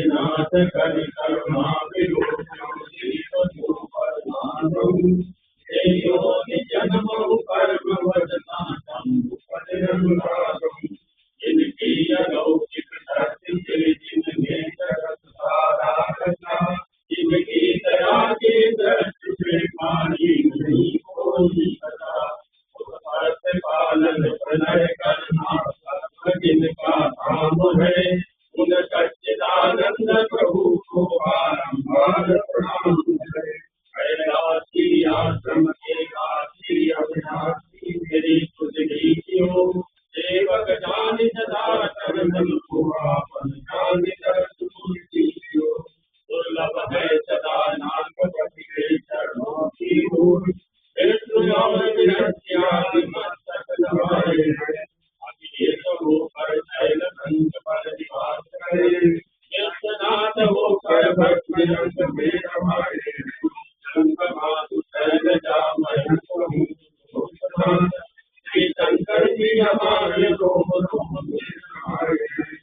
नाथ करि करुणा विलोचन योनि जन्म कर्म वदना जिनकी अलौकिक शक्ति जिनमें जगत सारा रचा जिनकी दया के दृष्टि से पानी नहीं कोई बचा पालन प्रलय करना जिनका काम है उन सच्चिदानंद प्रभु को बारंबार प्रणाम है। कैलाशी आश्रम के काशी अविनाशी मेरी खुद ही क्यों सेवक जान सदा चरणन को आपन जान दुर्लभ है सदा नाथ पति के चरणों की ओर मस्तक नवाए हैं अभिषेक होकर शैल संग पर निवास करे नाथ होकर भक्ति रंग में रमाए